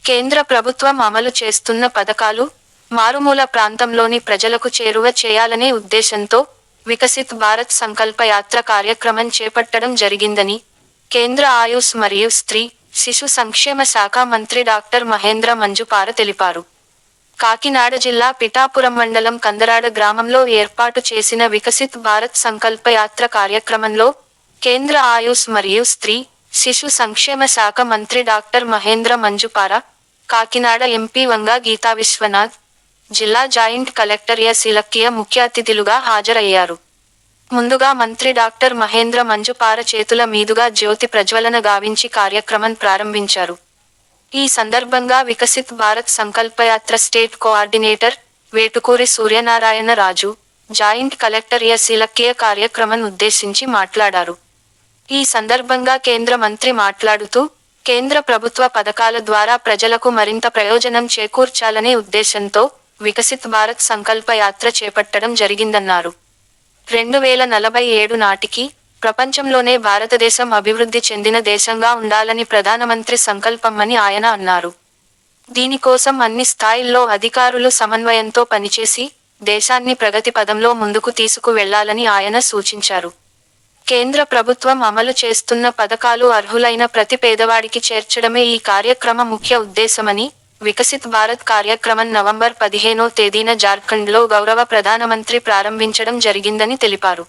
కేంద్ర ప్రభుత్వం అమలు చేస్తున్న పథకాలు మారుమూల ప్రాంతంలోని ప్రజలకు చేరువ చేయాలనే ఉద్దేశంతో వికసిత్ భారత్ సంకల్ప యాత్ర కార్యక్రమం చేపట్టడం జరిగిందని కేంద్ర ఆయుష్ మరియు స్త్రీ శిశు సంక్షేమ శాఖ మంత్రి డాక్టర్ మహేంద్ర మంజుపార తెలిపారు. కాకినాడ జిల్లా పిఠాపురం మండలం కందరాడ గ్రామంలో ఏర్పాటు చేసిన వికసిత్ భారత్ సంకల్ప యాత్ర కార్యక్రమంలో కేంద్ర ఆయుష్ మరియు స్త్రీ శిశు సంక్షేమ శాఖ మంత్రి డాక్టర్ మహేంద్ర మంజుపార, కాకినాడ ఎంపీ వంగా గీతా విశ్వనాథ్, జిల్లా జాయింట్ కలెక్టర్ ఎస్ ఇలక్కియ ముఖ్య అతిథులుగా హాజరయ్యారు. ముందుగా మంత్రి డాక్టర్ మహేంద్ర మంజుపార చేతుల మీదుగా జ్యోతి ప్రజ్వలన గావించి కార్యక్రమం ప్రారంభించారు. ఈ సందర్భంగా వికసిత్ భారత్ సంకల్పయాత్ర స్టేట్ కోఆర్డినేటర్ వేటుకూరి సూర్యనారాయణ రాజు, జాయింట్ కలెక్టర్ ఎస్ ఇలక్కియ కార్యక్రమం ఉద్దేశించి మాట్లాడారు. ఈ సందర్భంగా కేంద్ర మంత్రి మాట్లాడుతూ, కేంద్ర ప్రభుత్వ పథకాల ద్వారా ప్రజలకు మరింత ప్రయోజనం చేకూర్చాలనే ఉద్దేశంతో వికసిత్ భారత్ సంకల్ప యాత్ర చేపట్టడం జరిగిందన్నారు. 2047 నాటికి ప్రపంచంలోనే భారతదేశం అభివృద్ధి చెందిన దేశంగా ఉండాలని ప్రధానమంత్రి సంకల్పమని ఆయన అన్నారు. దీనికోసం అన్ని స్థాయిల్లో అధికారులు సమన్వయంతో పనిచేసి దేశాన్ని ప్రగతి పదంలో ముందుకు తీసుకు వెళ్లాలని ఆయన సూచించారు. కేంద్ర ప్రభుత్వం అమలు చేస్తున్న పథకాలు అర్హులైన ప్రతి పేదవాడికి చేర్చడమే ఈ కార్యక్రమ ముఖ్య ఉద్దేశమని, వికసిత్ భారత్ కార్యక్రమం నవంబర్ 15వ తేదీన జార్ఖండ్లో గౌరవ ప్రధానమంత్రి ప్రారంభించడం జరిగిందని తెలిపారు.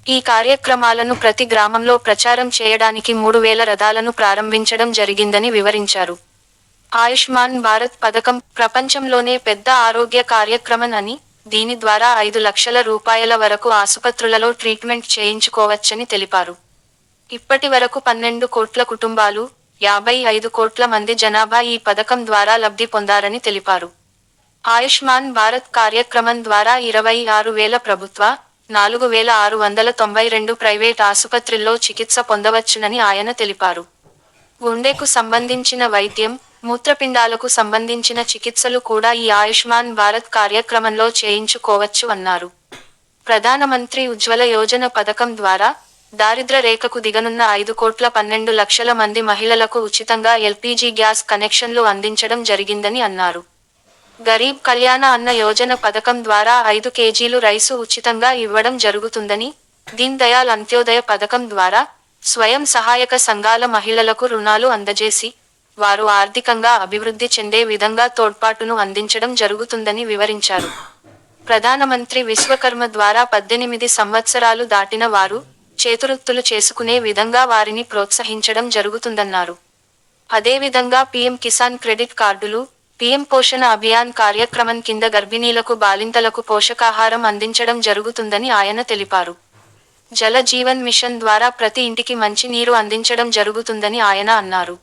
ఈ కార్యక్రమాలను ప్రతి గ్రామంలో ప్రచారం చేయడానికి 3000 రథాలను ప్రారంభించడం జరిగిందని వివరించారు. ఆయుష్మాన్ భారత్ పథకం ప్రపంచంలోనే పెద్ద ఆరోగ్య కార్యక్రమం అని, దీని ద్వారా 5 లక్షల రూపాయల వరకు ఆసుపత్రులలో ట్రీట్మెంట్ చేయించుకోవచ్చని తెలిపారు. ఇప్పటి వరకు 12 కోట్ల కుటుంబాలు, 55 కోట్ల మంది జనాభా ఈ పథకం ద్వారా లబ్ధి పొందారని తెలిపారు. ఆయుష్మాన్ భారత్ కార్యక్రమం ద్వారా 26,000 ప్రభుత్వ, 4,692 ప్రైవేట్ ఆసుపత్రుల్లో చికిత్స పొందవచ్చునని ఆయన తెలిపారు. గుండెకు సంబంధించిన వైద్యం, మూత్రపిండాలకు సంబంధించిన చికిత్సలు కూడా ఈ ఆయుష్మాన్ భారత్ కార్యక్రమంలో చేయించుకోవచ్చు అన్నారు. ప్రధానమంత్రి ఉజ్వల యోజన పథకం ద్వారా దారిద్ర్య రేఖకు దిగనున్న 5,12 లక్షల మంది మహిళలకు ఉచితంగా ఎల్పీజీ గ్యాస్ కనెక్షన్లు అందించడం జరిగిందని అన్నారు. గరీబ్ కళ్యాణ అన్న యోజన పథకం ద్వారా 5 కేజీలు రైసు ఉచితంగా ఇవ్వడం జరుగుతుందని, దీన్ దయాల్ అంత్యోదయ పథకం ద్వారా స్వయం సహాయక సంఘాల మహిళలకు రుణాలు అందజేసి వారు ఆర్థికంగా అభివృద్ధి చెందే విధంగా తోడ్పాటును అందించడం జరుగుతుందని వివరించారు. ప్రధానమంత్రి విశ్వకర్మ ద్వారా 18 సంవత్సరాలు దాటిన వారు చేతువృత్తులు చేసుకునే విధంగా వారిని ప్రోత్సహించడం జరుగుతుందన్నారు. అదేవిధంగా పీఎం కిసాన్ క్రెడిట్ కార్డులు, పీఎం పోషణ అభియాన్ కార్యక్రమం కింద గర్భిణీలకు బాలింతలకు పోషకాహారం అందించడం జరుగుతుందని ఆయన తెలిపారు. జల జీవన్ మిషన్ ద్వారా ప్రతి ఇంటికి మంచి నీరు అందించడం జరుగుతుందని ఆయన అన్నారు.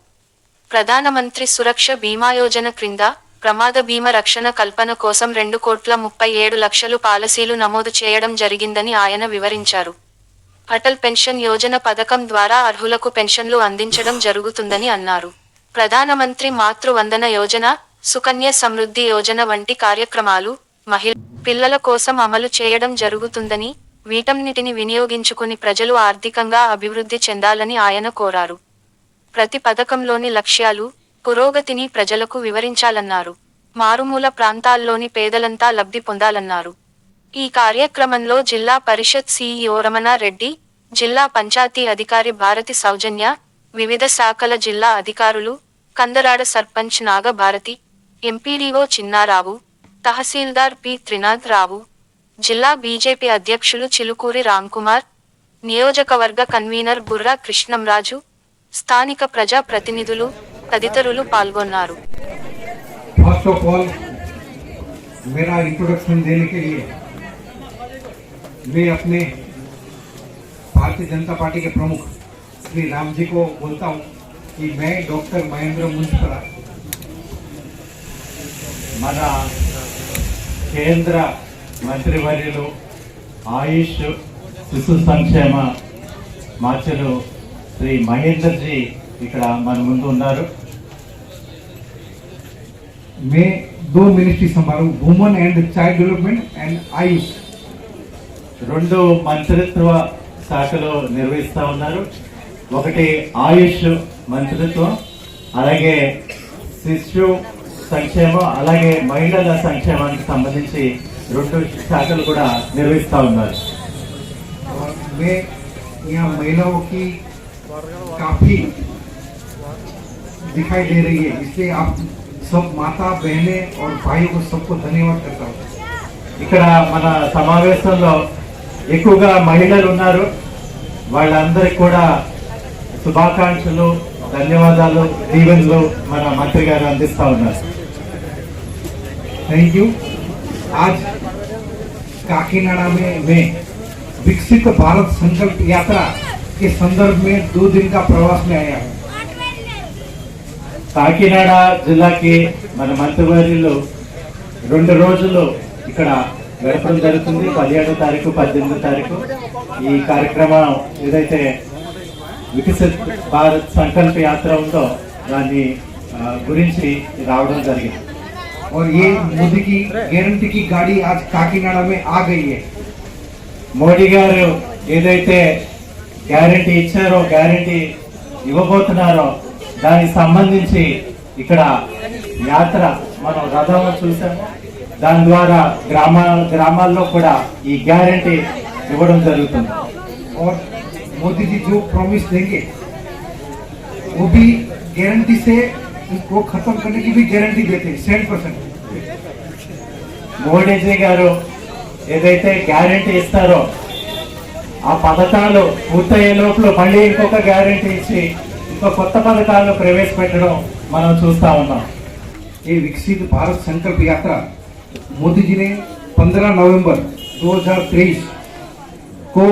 ప్రధానమంత్రి సురక్ష బీమా యోజన క్రింద ప్రమాద బీమా రక్షణ కల్పన కోసం 2,37,00,000 పాలసీలు నమోదు చేయడం జరిగిందని ఆయన వివరించారు. అటల్ పెన్షన్ యోజన పథకం ద్వారా అర్హులకు పెన్షన్లు అందించడం జరుగుతుందని అన్నారు. ప్రధానమంత్రి మాతృ వందన యోజన, సుకన్య సమృద్ధి యోజన వంటి కార్యక్రమాలు పిల్లల కోసం అమలు చేయడం జరుగుతుందని, వీటన్నిటిని వినియోగించుకుని ప్రజలు ఆర్థికంగా అభివృద్ధి చెందాలని ఆయన కోరారు. ప్రతి పథకంలోని లక్ష్యాలు, పురోగతిని ప్రజలకు వివరించాలన్నారు. మారుమూల ప్రాంతాల్లోని పేదలంతా లబ్ధి పొందాలన్నారు. ఈ కార్యక్రమంలో జిల్లా పరిషత్ సిఇఓ రమణారెడ్డి, జిల్లా పంచాయతీ అధికారి భారతి సౌజన్య, వివిధ శాఖల జిల్లా అధికారులు, కందరాడ సర్పంచ్ నాగభారతి, ఎంపీడీఓ చిన్నారావు, తహసీల్దార్ పి త్రినాథ్ రావు, జిల్లా బీజేపీ అధ్యక్షులు చిలుకూరి రామ్కుమార్, నియోజకవర్గ కన్వీనర్ బుర్రా కృష్ణంరాజు, స్థానిక ప్రజా ప్రతినిధులు తదితరులు పాల్గొన్నారు. फर्स्ट ऑफ ऑल मेरा इंट्रोडक्शन देने के लिए मैं अपने भारतीय जनता पार्टी के प्रमुख श्री राम जी को बोलता हूं कि मैं डॉक्टर महेंद्र मुंजपरा మన కేంద్ర మంత్రివర్యులు ఆయుష్ శిశు సంక్షేమ మార్చలు శ్రీ మహేందర్ జీ ఇక్కడ మన ముందు ఉన్నారు. मैं 2 मिनिस्ट्री संभालू, woman and child development and Ayush 2 మంత్రిత్వ శాఖలు నిర్వహిస్తా ఉన్నారు. ఒకటి ఆయుష్ మంత్రిత్వం, అలాగే శిశు సంక్షేమం అలాగే మహిళల సంక్షేమానికి సంబంధించి 2 శాఖలు కూడా నిర్వహిస్తా ఉన్నారు. और मैं यहाँ महिलाओं की काफी दिखाई दे रही है, इसलिए आप सब माता बहनें और भाइयों को सबको धन्यवाद करता हूँ. ఇక్కడ మన సమావేశంలో ఎక్కువగా మహిళలు ఉన్నారు. వాళ్ళందరికీ కూడా శుభాకాంక్షలు, ధన్యవాదాలు, దీవెనలు మన మంత్రి గారు అందిస్తా ఉన్నారు. Thank you. आज काकीनाडा में मैं विकसित भारत संकल्प यात्रा के संदर्भ में 2 दिन का प्रवास में आया हूँ. కాకినాడ జిల్లాకి మన మంత్రివర్యులు 2 రోజులు ఇక్కడ గడపడం జరుగుతుంది. 17వ తారీఖు 18వ తారీఖు ఈ కార్యక్రమం ఏదైతే వికసిత్ భారత్ సంకల్ప యాత్ర ఉందో దాన్ని గురించి రావడం జరిగింది. और ये मोदी की गारंटी की गाड़ी आज काकीनाडा में आ गई है. మోడీ గారు ఏదైతే గ్యారంటీ ఇచ్చారో, గ్యారంటీ ఇవ్వబోతున్నారో దానికి సంబంధించి ఇక్కడ యాత్ర మనం రథం చూసాము. దాని ద్వారా గ్రామాల్లో కూడా ఈ గ్యారంటీ ఇవ్వడం జరుగుతుంది. और मोदी जी जो प्रॉमिस देंगे वो भी गारंटी से इसको खत्म करने की भी गारंटी देते हैं 100%. మోడీజీ గారు ఏదైతే గ్యారంటీ ఇస్తారో ఆ పథకాలు పూర్తయ్యే లోపల మళ్ళీ ఇంకొక గ్యారంటీ ఇచ్చి ఇంకో కొత్త పథకాలను ప్రవేశపెట్టడం మనం చూస్తా ఉన్నాం. ये विकसित भारत संकल्प यात्रा मोदी जी ने 15 नवंबर 2023 को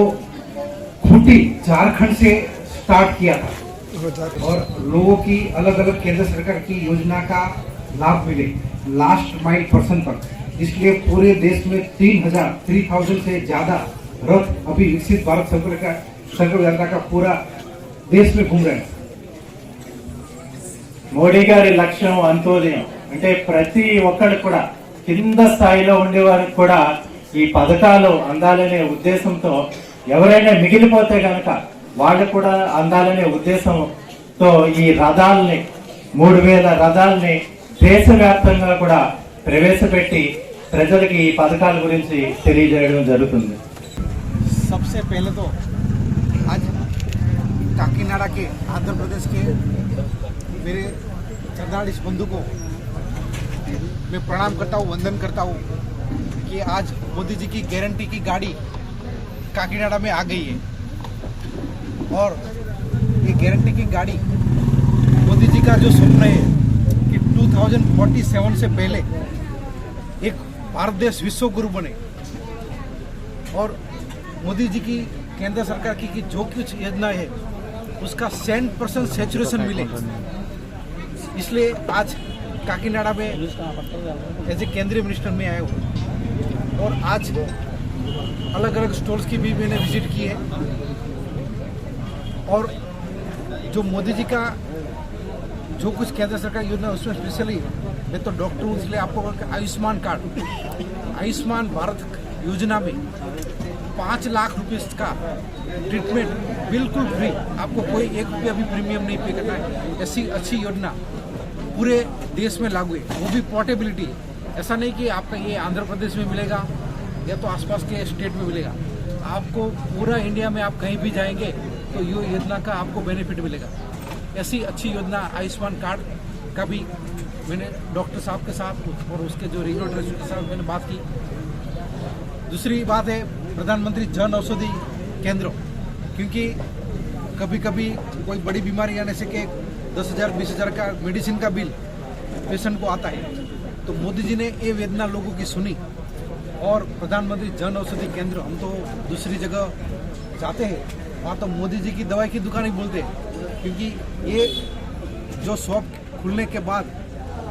खूंटी झारखंड से स्टार्ट किया था और लोगों की अलग अलग केंद्र सरकार की योजना का लाभ मिले लास्ट माइल पर्सन तक. इसलिए पूरे देश में 3,000 से ज्यादा रथ अभी विकसित भारत संकल्प यात्रा का पूरा देश में घूम रहे हैं. మోడీ గారి లక్ష్యం అంత్యోదయం అంటే ప్రతి ఒక్కరు కూడా కింద స్థాయిలో ఉండే వారికి కూడా ఈ పథకాలు అందాలనే ఉద్దేశంతో, ఎవరైనా మిగిలిపోతే గనక వాళ్ళు కూడా అందాలనే ఉద్దేశంతో ఈ రథాలని 3,000 రథాలని దేశవ్యాప్తంగా కూడా ప్రవేశపెట్టి ప్రజలకి ఈ పథకాల గురించి తెలియజేయడం జరుగుతుంది. सबसे पहले तो आज काकीनाडा के आंध्र प्रदेश के मेरे श्रद्धाड़ीश बंधु को मैं प्रणाम करता हूँ, वंदन करता हूँ कि आज मोदी जी की गारंटी की गाड़ी काकीनाडा में आ गई है. और ये गारंटी की गाड़ी मोदी जी का जो सपना है कि 2047 से पहले एक भारत देश विश्व गुरु बने और मोदी जी की केंद्र सरकार की जो कुछ योजना है उसका 100% सैचुरेशन मिले. इसलिए आज काकीनाडा में एज ए केंद्रीय मिनिस्टर में आया हूँ और आज अलग अलग स्टॉल्स की भी मैंने विजिट की है. और जो मोदी जी का जो कुछ केंद्र सरकार योजना उसमें स्पेशली मैं तो डॉक्टर हूँ इसलिए आपको आयुष्मान कार्ड, आयुष्मान भारत योजना में 5 लाख रुपए का ट्रीटमेंट बिल्कुल फ्री, आपको कोई 1 रुपया भी प्रीमियम नहीं पे करना है. ऐसी अच्छी योजना पूरे देश में लागू है, वो भी पोर्टेबिलिटी. ऐसा नहीं कि आपका ये आंध्र प्रदेश में मिलेगा या तो आसपास के स्टेट में मिलेगा, आपको पूरा इंडिया में आप कहीं भी जाएंगे तो ये योजना का आपको बेनिफिट मिलेगा. ऐसी अच्छी योजना आयुष्मान कार्ड का भी मैंने डॉक्टर साहब के साथ और उसके जो रेगुलेटर्स के साथ मैंने बात की. दूसरी बात है प्रधानमंत्री जन औषधि केंद्र, क्योंकि कभी कभी कोई बड़ी बीमारी आने से कि 10,000 20,000 का मेडिसिन का बिल पेशेंट को आता है, तो मोदी जी ने ये वेदना लोगों की सुनी और प्रधानमंत्री जन औषधि केंद्र, हम तो दूसरी जगह जाते हैं वहाँ तो मोदी जी की दवाई की दुकान ही बोलते हैं, क्योंकि ये जो शॉप खुलने के बाद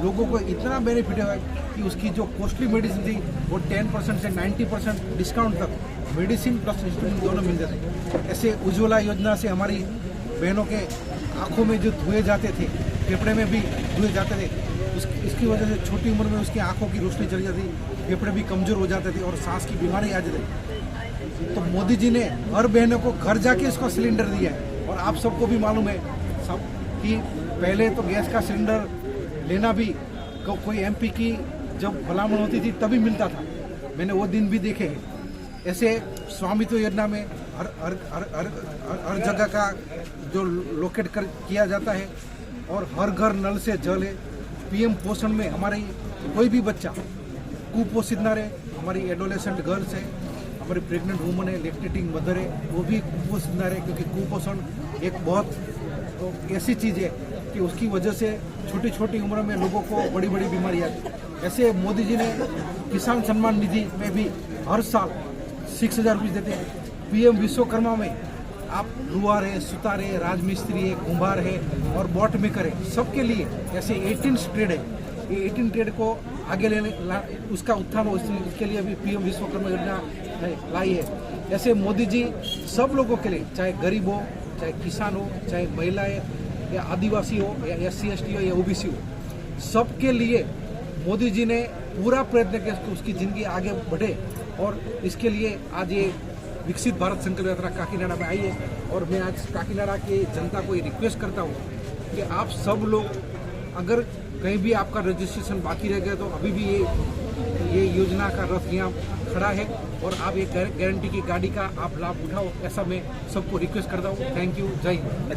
लोगों को इतना बेनिफिट है कि उसकी जो कॉस्टली मेडिसिन थी वो 10% से 90% डिस्काउंट तक मेडिसिन प्लस इंस्ट्रूमेंट दोनों मिल जाते. ऐसे उज्ज्वला योजना से हमारी बहनों के आंखों में जो धुए जाते थे, फेफड़े में भी धुए जाते थे, इसकी वजह से छोटी उम्र में उसकी आंखों की रोशनी चली जाती, फेफड़े भी कमज़ोर हो जाते थे और सांस की बीमारी आ जाती. तो मोदी जी ने हर बहनों को घर जाके इसका सिलेंडर दिया है. और आप सबको भी मालूम है सब कि पहले तो गैस का सिलेंडर लेना भी कोई एमपी की जब भलामण होती थी तभी मिलता था। मैंने वो दिन भी देखे हैं। ऐसे स्वामित्व योजना में हर जगह का जो लोकेट कर किया जाता है और हर घर नल से जल है। पीएम पोषण में हमारी कोई भी बच्चा कुपोषित ना रहे। हमारी एडोलेसेंट गर्ल्स है, हमारी प्रेग्नेंट वुमन है, लैक्टेटिंग मदर है, वो भी कुपोषित ना रहे, क्योंकि कुपोषण एक बहुत ऐसी चीज़ है कि उसकी वजह से छोटी छोटी उम्र में लोगों को बड़ी बड़ी बीमारियाँ आती हैं। ऐसे मोदी जी ने किसान सम्मान निधि में भी हर साल 6,000 रुपये देते हैं। पीएम विश्वकर्मा में आप लुहार है, सुतार है, राजमिस्त्री है, कुंभार है और बॉट मेकर है, सबके लिए ऐसे 18 ट्रेड है। ये 18 ट्रेड को आगे लेने उसका उत्थान हो, इसके लिए भी पीएम विश्वकर्मा योजना लाई है। ऐसे मोदी जी सब लोगों के लिए, चाहे गरीब हो, चाहे किसान हो, चाहे महिलाएं या आदिवासी हो या SC ST हो या OBC हो, सबके लिए मोदी जी ने पूरा प्रयत्न किया कि उसकी ज़िंदगी आगे बढ़े। और इसके लिए आज ये विकसित भारत संकल्प यात्रा काकीनाडा में आई है। और मैं आज काकीनाडा की जनता को ये रिक्वेस्ट करता हूँ कि आप सब लोग, अगर कहीं भी आपका रजिस्ट्रेशन बाकी रह गया तो अभी भी ये योजना का रथ यहाँ खड़ा है और आप ये गारंटी की गाड़ी का आप लाभ उठाओ, ऐसा मैं सबको रिक्वेस्ट करता हूँ। थैंक यू, जय हिंद।